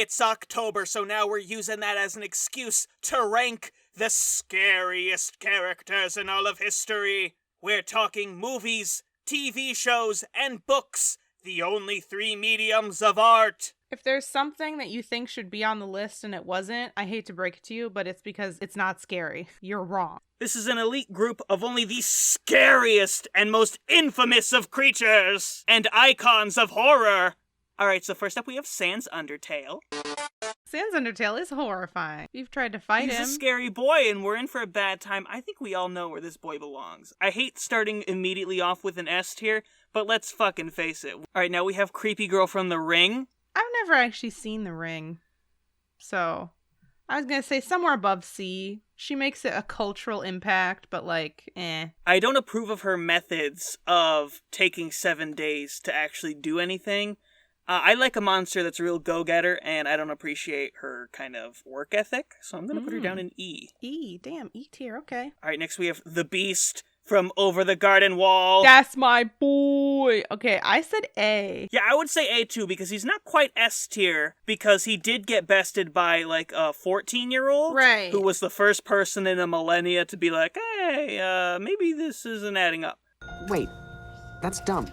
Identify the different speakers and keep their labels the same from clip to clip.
Speaker 1: It's October, so now we're using that as an excuse to rank the scariest characters in all of history. We're talking movies, TV shows, and books, the only three mediums of art.
Speaker 2: If there's something that you think should be on the list and it wasn't, I hate to break it to you, but it's because it's not scary. You're wrong.
Speaker 1: This is an elite group of only the scariest and most infamous of creatures and icons of horror. Alright, so first up we have Sans Undertale.
Speaker 2: Sans Undertale is horrifying. You've tried to fight him.
Speaker 1: He's a scary boy and we're in for a bad time. I think we all know where this boy belongs. I hate starting immediately off with an S tier, but let's fucking face it. Alright, now we have Creepy Girl from The Ring.
Speaker 2: I've never actually seen The Ring. So, I was gonna say somewhere above C. She makes it a cultural impact, but like, eh.
Speaker 1: I don't approve of her methods of taking 7 days to actually do anything. I like a monster that's a real go-getter, and I don't appreciate her kind of work ethic, so I'm gonna put her down in E.
Speaker 2: E, damn, E tier, okay.
Speaker 1: Alright, next we have The Beast from Over the Garden Wall.
Speaker 2: That's my boy! Okay, I said A.
Speaker 1: Yeah, I would say A too, because he's not quite S tier, because he did get bested by, like, a 14-year-old.
Speaker 2: Right.
Speaker 1: Who was the first person in a millennia to be like, hey, maybe this isn't adding up.
Speaker 3: Wait, that's dumb.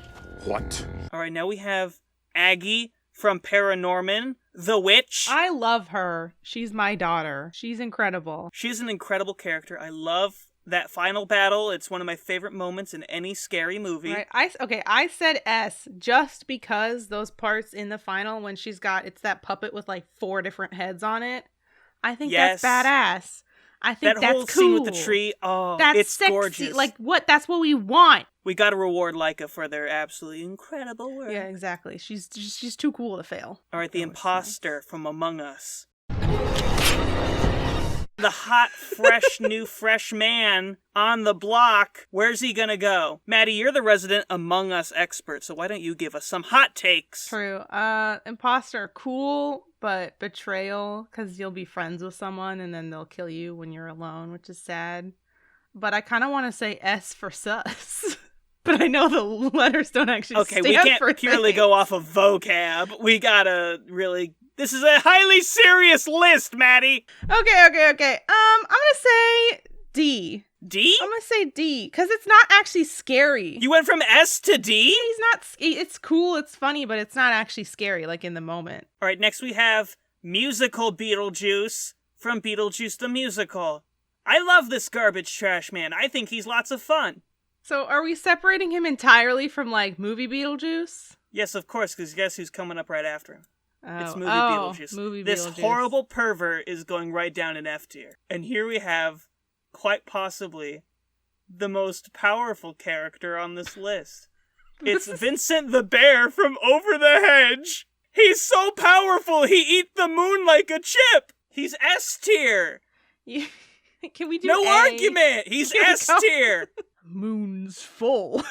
Speaker 4: What?
Speaker 1: Alright, now we have Aggie from Paranorman, the Witch.
Speaker 2: I love her. She's my daughter. She's incredible.
Speaker 1: She's an incredible character. I love that final battle. It's one of my favorite moments in any scary movie.
Speaker 2: Right. I said S just because those parts in the final when it's that puppet with like 4 different heads on it. I think that's badass. I think
Speaker 1: that
Speaker 2: that's
Speaker 1: whole
Speaker 2: cool.
Speaker 1: scene with the tree, it's
Speaker 2: sexy.
Speaker 1: gorgeous.
Speaker 2: Like, what? That's what we want.
Speaker 1: We gotta reward Laika for their absolutely incredible work.
Speaker 2: Yeah, exactly. She's too cool to fail.
Speaker 1: Alright, the imposter from Among Us. The hot, fresh man on the block. Where's he gonna go? Maddie, you're the resident Among Us expert, so why don't you give us some hot takes?
Speaker 2: True. Imposter, cool, but betrayal, because you'll be friends with someone and then they'll kill you when you're alone, which is sad. But I kind of want to say S for sus. But I know the letters don't actually stand for
Speaker 1: we can't purely
Speaker 2: things.
Speaker 1: go off of vocab. We gotta really... This is a highly serious list, Maddie!
Speaker 2: Okay. I'm gonna say D.
Speaker 1: D?
Speaker 2: I'm gonna say D, because it's not actually scary.
Speaker 1: You went from S to D?
Speaker 2: It's cool, it's funny, but it's not actually scary, like in the moment.
Speaker 1: Alright, next we have musical Beetlejuice from Beetlejuice the Musical. I love this garbage trash man. I think he's lots of fun.
Speaker 2: So are we separating him entirely from, like, movie Beetlejuice?
Speaker 1: Yes, of course, because guess who's coming up right after him? It's movie Beetlejuice. This horrible pervert is going right down in F tier. And here we have, quite possibly, the most powerful character on this list. It's Vincent the Bear from Over the Hedge. He's so powerful, he eat the moon like a chip. He's S tier.
Speaker 2: Can we do
Speaker 1: No
Speaker 2: A?
Speaker 1: argument. He's S tier.
Speaker 2: Moon's full.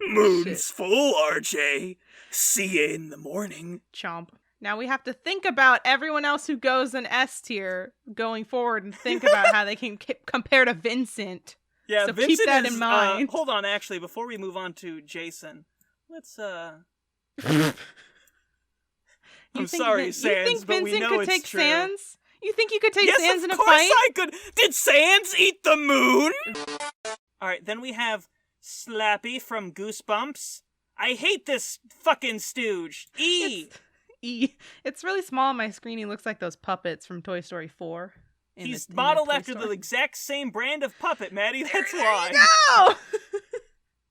Speaker 1: Moon's full, RJ. See you in the morning.
Speaker 2: Chomp. Now we have to think about everyone else who goes in S tier going forward and think about how they can compare to Vincent.
Speaker 1: Yeah,
Speaker 2: so
Speaker 1: Vincent
Speaker 2: keep that
Speaker 1: is,
Speaker 2: in mind.
Speaker 1: Hold on, actually, before we move on to Jason, let's, I'm sorry, Sans,
Speaker 2: you think
Speaker 1: but we
Speaker 2: Vincent
Speaker 1: know
Speaker 2: could
Speaker 1: it's
Speaker 2: take
Speaker 1: true.
Speaker 2: Sans? You think you could take
Speaker 1: Yes,
Speaker 2: Sans in a
Speaker 1: of course
Speaker 2: fight?
Speaker 1: I could. Did Sans eat the moon? Alright, then we have Slappy from Goosebumps. I hate this fucking stooge. E.
Speaker 2: It's really small on my screen. He looks like those puppets from Toy Story 4.
Speaker 1: He's modeled after the exact same brand of puppet, Maddie. That's why.
Speaker 2: No!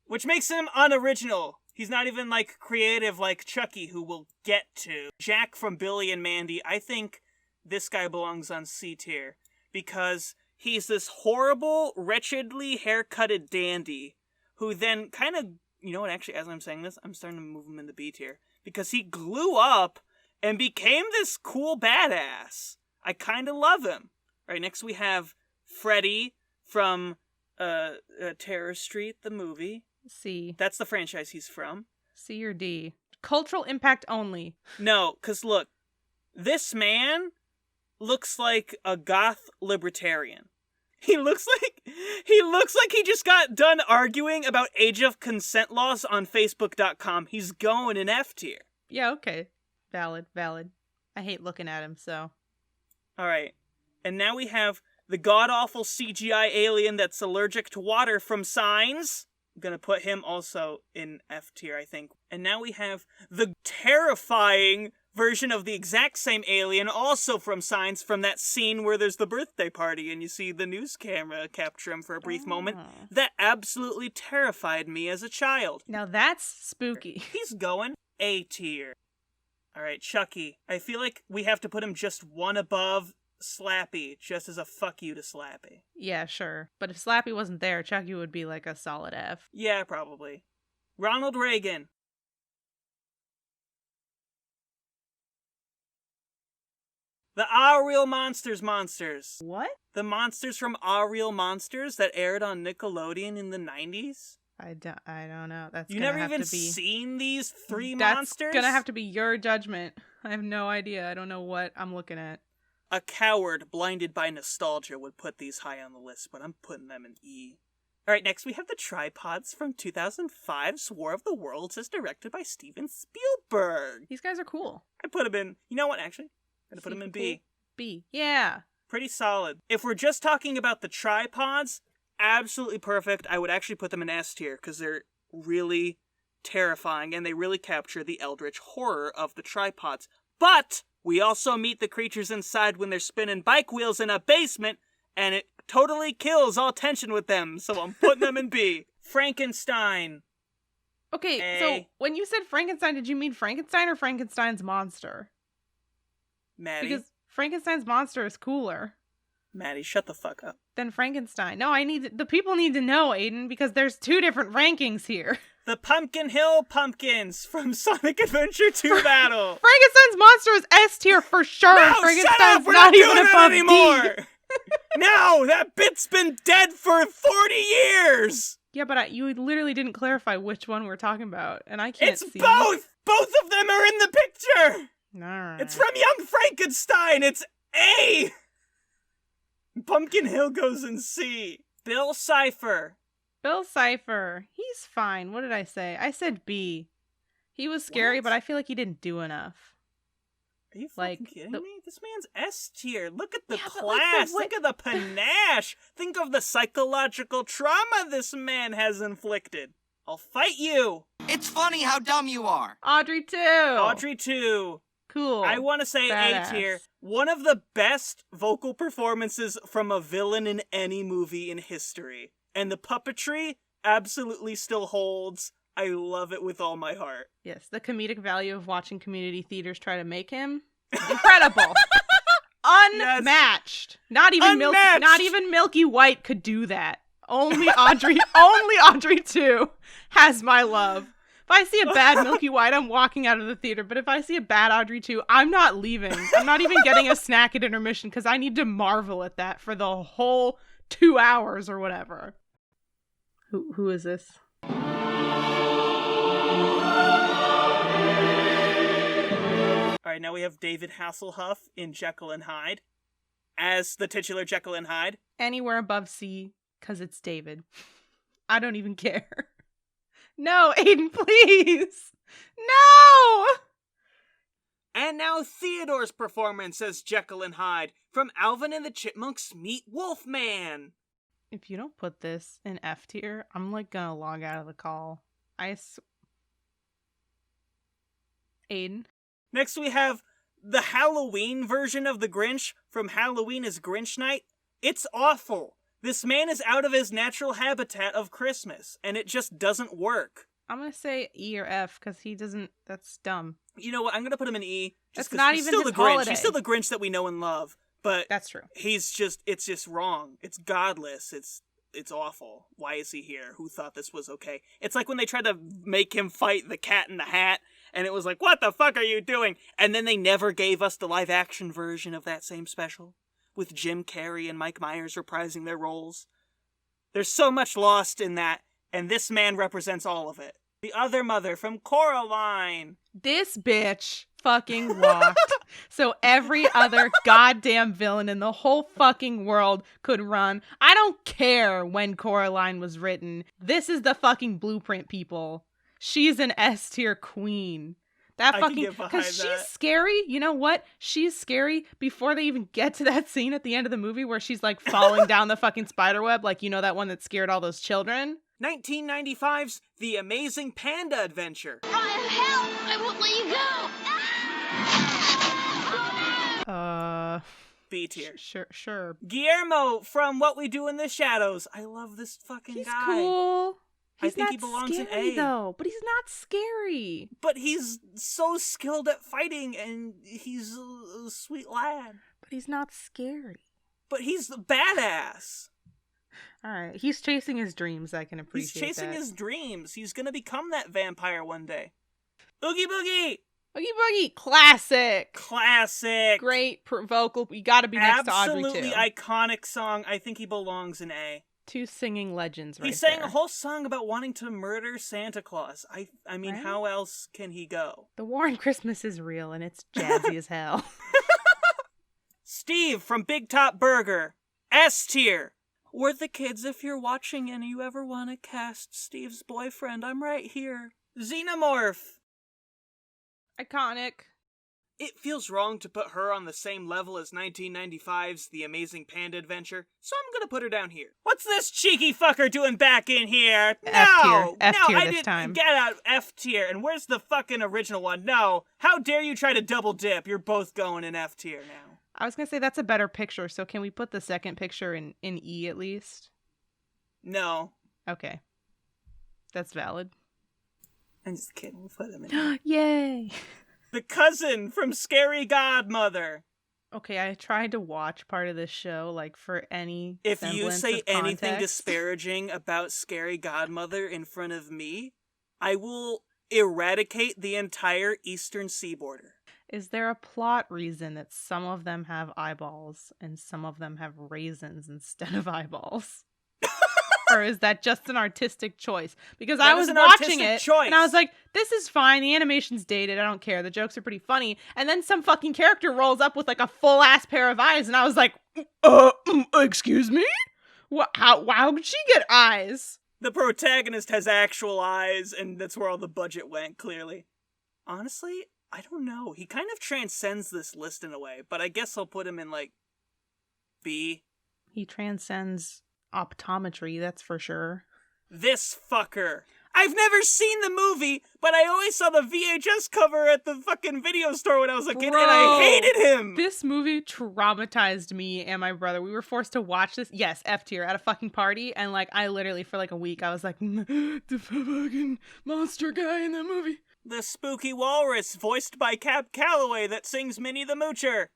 Speaker 1: Which makes him unoriginal. He's not even, like, creative like Chucky, who we'll get to. Jack from Billy and Mandy. I think this guy belongs on C tier. Because he's this horrible, wretchedly haircutted dandy who then kind of... You know what, actually, as I'm saying this, I'm starting to move him into B tier. Because he grew up and became this cool badass. I kind of love him. All right, next we have Freddy from Terror Street, the movie.
Speaker 2: C.
Speaker 1: That's the franchise he's from.
Speaker 2: C or D. Cultural impact only.
Speaker 1: No, because look, this man looks like a goth libertarian. He looks like he just got done arguing about age of consent laws on Facebook.com. He's going in F tier.
Speaker 2: Yeah, okay. Valid. I hate looking at him, so.
Speaker 1: Alright. And now we have the god-awful CGI alien that's allergic to water from Signs. I'm gonna put him also in F tier, I think. And now we have the terrifying version of the exact same alien, also from Signs, from that scene where there's the birthday party and you see the news camera capture him for a brief moment. That absolutely terrified me as a child.
Speaker 2: Now that's spooky.
Speaker 1: He's going A tier. Alright, Chucky. I feel like we have to put him just one above Slappy, just as a fuck you to Slappy.
Speaker 2: Yeah, sure. But if Slappy wasn't there, Chucky would be like a solid F.
Speaker 1: Yeah, probably. Ronald Reagan. The Our Real Monsters.
Speaker 2: What?
Speaker 1: The monsters from Our Real Monsters that aired on Nickelodeon in the 90s?
Speaker 2: I don't know. That's
Speaker 1: You
Speaker 2: gonna
Speaker 1: never
Speaker 2: have
Speaker 1: even
Speaker 2: to be...
Speaker 1: seen these three
Speaker 2: That's
Speaker 1: monsters?
Speaker 2: gonna have to be your judgment. I have no idea. I don't know what I'm looking at.
Speaker 1: A coward blinded by nostalgia would put these high on the list, but I'm putting them in E. Alright, next we have the tripods from 2005's War of the Worlds as directed by Steven Spielberg.
Speaker 2: These guys are cool.
Speaker 1: I put them in... You know what, actually? I'm gonna put them in B.
Speaker 2: B. Yeah.
Speaker 1: Pretty solid. If we're just talking about the tripods, absolutely perfect. I would actually put them in S tier, because they're really terrifying, and they really capture the eldritch horror of the tripods. But we also meet the creatures inside when they're spinning bike wheels in a basement, and it totally kills all tension with them, so I'm putting them in B. Frankenstein.
Speaker 2: Okay,
Speaker 1: A.
Speaker 2: so when you said Frankenstein, did you mean Frankenstein or Frankenstein's monster?
Speaker 1: Maddie.
Speaker 2: Because Frankenstein's monster is cooler
Speaker 1: Maddie, shut the fuck up.
Speaker 2: than Frankenstein. No, the people need to know, Aiden, because there's two different rankings here.
Speaker 1: The Pumpkin Hill Pumpkins from Sonic Adventure 2 Battle.
Speaker 2: Frankenstein's monster is S tier for sure.
Speaker 1: No,
Speaker 2: Frankenstein's
Speaker 1: shut up! We're
Speaker 2: not
Speaker 1: not
Speaker 2: even
Speaker 1: doing
Speaker 2: above
Speaker 1: that anymore!
Speaker 2: D.
Speaker 1: No, that bit's been dead for 40 years!
Speaker 2: Yeah, but you literally didn't clarify which one we're talking about, and I can't
Speaker 1: It's
Speaker 2: see.
Speaker 1: both! Both of them are in the picture!
Speaker 2: Alright.
Speaker 1: It's from Young Frankenstein! It's A! Pumpkin Hill goes in C. Bill Cipher.
Speaker 2: Bill Cipher. He's fine. What did I say? I said B. He was scary,
Speaker 1: What?
Speaker 2: but I feel like he didn't do enough.
Speaker 1: Are you fucking
Speaker 2: Like,
Speaker 1: kidding
Speaker 2: the-
Speaker 1: me? This man's S tier. Look at the
Speaker 2: Yeah, but, like, the
Speaker 1: class.
Speaker 2: way-
Speaker 1: Think of the panache. Think of the psychological trauma this man has inflicted. I'll fight you.
Speaker 3: It's funny how dumb you are.
Speaker 2: Audrey too.
Speaker 1: Audrey 2.
Speaker 2: Cool.
Speaker 1: I want to say
Speaker 2: Badass.
Speaker 1: A tier. One of the best vocal performances from a villain in any movie in history. And the puppetry absolutely still holds. I love it with all my heart.
Speaker 2: Yes, the comedic value of watching community theaters try to make him incredible. Unmatched. Not even
Speaker 1: Unmatched.
Speaker 2: Milky White could do that. Only Audrey 2 has my love. If I see a bad Milky White, I'm walking out of the theater. But if I see a bad Audrey 2, I'm not leaving. I'm not even getting a snack at intermission because I need to marvel at that for the whole 2 hours or whatever. Who is this?
Speaker 1: Alright, now we have David Hasselhoff in Jekyll and Hyde as the titular Jekyll and Hyde.
Speaker 2: Anywhere above C, because it's David. I don't even care. No, Aiden, please! No!
Speaker 1: And now Theodore's performance as Jekyll and Hyde from Alvin and the Chipmunks Meet Wolfman.
Speaker 2: If you don't put this in F tier, I'm like gonna log out of the call. Aiden.
Speaker 1: Next we have the Halloween version of the Grinch from Halloween is Grinch Night. It's awful. This man is out of his natural habitat of Christmas, and it just doesn't work.
Speaker 2: I'm gonna say E or F, because he doesn't, that's dumm.
Speaker 1: You know what, I'm gonna put him in E.
Speaker 2: That's
Speaker 1: 'cause
Speaker 2: not
Speaker 1: he's
Speaker 2: even
Speaker 1: still
Speaker 2: his
Speaker 1: the Grinch.
Speaker 2: holiday.
Speaker 1: He's still the Grinch that we know and love, but
Speaker 2: That's true.
Speaker 1: it's just wrong. It's godless. It's awful. Why is he here? Who thought this was okay? It's like when they tried to make him fight the Cat in the Hat, and it was like, what the fuck are you doing? And then they never gave us the live action version of that same special, with Jim Carrey and Mike Myers reprising their roles. There's so much lost in that, and this man represents all of it. The other mother from Coraline.
Speaker 2: This bitch fucking walked. So every other goddamn villain in the whole fucking world could run. I don't care when Coraline was written. This is the fucking blueprint, people. She's an S tier queen.
Speaker 1: I can
Speaker 2: fucking,
Speaker 1: get behind
Speaker 2: because she's
Speaker 1: that.
Speaker 2: scary. You know what? She's scary before they even get to that scene at the end of the movie where she's like falling down the fucking spiderweb, like, you know, that one that scared all those children.
Speaker 1: 1995's The Amazing Panda Adventure.
Speaker 4: Ryan, help! I won't let you go!
Speaker 1: B tier.
Speaker 2: Sure.
Speaker 1: Guillermo from What We Do in the Shadows. I love this fucking
Speaker 2: He's
Speaker 1: guy.
Speaker 2: Cool.
Speaker 1: I
Speaker 2: He's
Speaker 1: think
Speaker 2: not
Speaker 1: he belongs in
Speaker 2: scary,
Speaker 1: A.
Speaker 2: though. But he's not scary.
Speaker 1: But he's so skilled at fighting, and he's a sweet lad.
Speaker 2: But he's not scary.
Speaker 1: But he's badass.
Speaker 2: All right, he's chasing his dreams. I can appreciate that.
Speaker 1: He's chasing his dreams. He's gonna become that vampire one day. Oogie Boogie!
Speaker 2: Oogie Boogie, classic.
Speaker 1: Classic.
Speaker 2: Great vocal. You got to be next to Audrey too.
Speaker 1: Absolutely iconic song. I think he belongs in A.
Speaker 2: Two singing legends right
Speaker 1: He sang
Speaker 2: there.
Speaker 1: a whole song about wanting to murder Santa Claus. I mean,
Speaker 2: Right?
Speaker 1: how else can he go?
Speaker 2: The war on Christmas is real, and it's jazzy as hell.
Speaker 1: Steve from Big Top Burger. S tier. We're the kids. If you're watching and you ever want to cast Steve's boyfriend, I'm right here. Xenomorph.
Speaker 2: Iconic.
Speaker 1: It feels wrong to put her on the same level as 1995's The Amazing Panda Adventure, so I'm gonna put her down here. What's this cheeky fucker doing back in here?
Speaker 2: F tier.
Speaker 1: No!
Speaker 2: F
Speaker 1: No,
Speaker 2: tier
Speaker 1: I
Speaker 2: this
Speaker 1: didn't
Speaker 2: time.
Speaker 1: get out F tier. And where's the fucking original one? No. How dare you try to double dip? You're both going in F tier now.
Speaker 2: I was going to say that's a better picture, so can we put the second picture in E at least?
Speaker 1: No.
Speaker 2: Okay. That's valid.
Speaker 1: I'm just kidding. We'll put them in.
Speaker 2: Yay!
Speaker 1: The cousin from Scary Godmother.
Speaker 2: Okay, I tried to watch part of this show, like, for any
Speaker 1: If you
Speaker 2: semblance
Speaker 1: say
Speaker 2: of
Speaker 1: anything
Speaker 2: context.
Speaker 1: disparaging about Scary Godmother in front of me, I will eradicate the entire eastern seaboarder.
Speaker 2: Is there a plot reason that some of them have eyeballs and some of them have raisins instead of eyeballs? Or is that just an artistic choice? Because I was watching it and I was like, this is fine. The animation's dated. I don't care. The jokes are pretty funny. And then some fucking character rolls up with like a full ass pair of eyes. And I was like, excuse me? How did she get eyes?
Speaker 1: The protagonist has actual eyes, and that's where all the budget went, clearly. Honestly, I don't know. He kind of transcends this list in a way, but I guess I'll put him in, like, B.
Speaker 2: He transcends optometry, that's for sure.
Speaker 1: This fucker. I've never seen the movie, but I always saw the VHS cover at the fucking video store when I was a kid, and I hated him!
Speaker 2: This movie traumatized me and my brother. We were forced to watch this, yes, F tier, at a fucking party, and like, I literally, for like a week, I was like, the fucking monster guy in that movie.
Speaker 1: The spooky walrus, voiced by Cap Calloway, that sings Minnie the Moocher.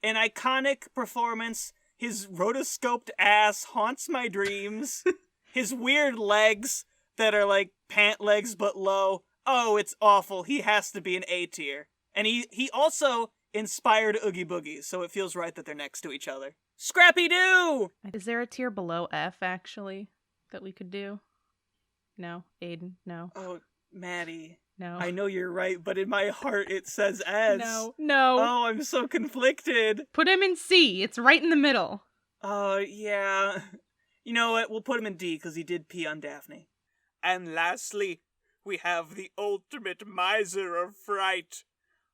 Speaker 1: An iconic performance. His rotoscoped ass haunts my dreams. His weird legs that are like pant legs but low. Oh, it's awful. He has to be an A tier. And he also inspired Oogie Boogie, so it feels right that they're next to each other. Scrappy-Doo!
Speaker 2: Is there a tier below F, actually, that we could do? No? Aiden? No?
Speaker 1: Oh, Maddie.
Speaker 2: No.
Speaker 1: I know you're right, but in my heart it says S.
Speaker 2: No.
Speaker 1: Oh, I'm so conflicted.
Speaker 2: Put him in C. It's right in the middle.
Speaker 1: Oh, yeah. You know what? We'll put him in D, because he did pee on Daphne. And lastly, we have the ultimate miser of fright.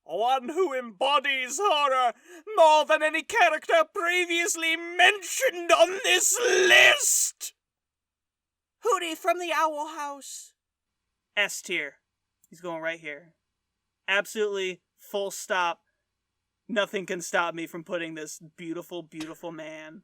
Speaker 1: One who embodies horror more than any character previously mentioned on this list! Hootie from the Owl House. S tier. He's going right here. Absolutely, full stop. Nothing can stop me from putting this beautiful, beautiful man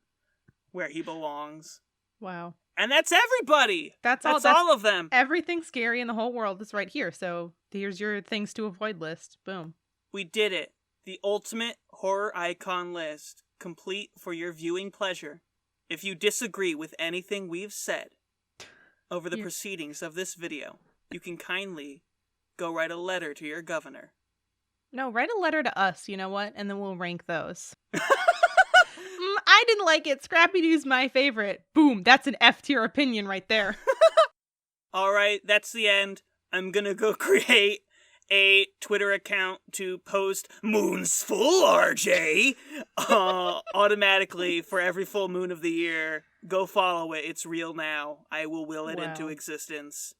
Speaker 1: where he belongs.
Speaker 2: Wow.
Speaker 1: And that's everybody!
Speaker 2: That's
Speaker 1: all of them.
Speaker 2: Everything scary in the whole world is right here. So here's your things to avoid list. Boom.
Speaker 1: We did it. The ultimate horror icon list, complete for your viewing pleasure. If you disagree with anything we've said over the proceedings of this video, you can kindly go write a letter to your governor.
Speaker 2: No, write a letter to us, you know what? And then we'll rank those. I didn't like it. Scrappy-Doo's my favorite. Boom, that's an F tier opinion right there.
Speaker 1: Alright, that's the end. I'm gonna go create a Twitter account to post Moon's Full RJ automatically for every full moon of the year. Go follow it. It's real now. I will will it into existence.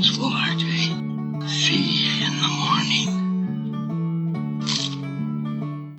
Speaker 4: things for, Jay.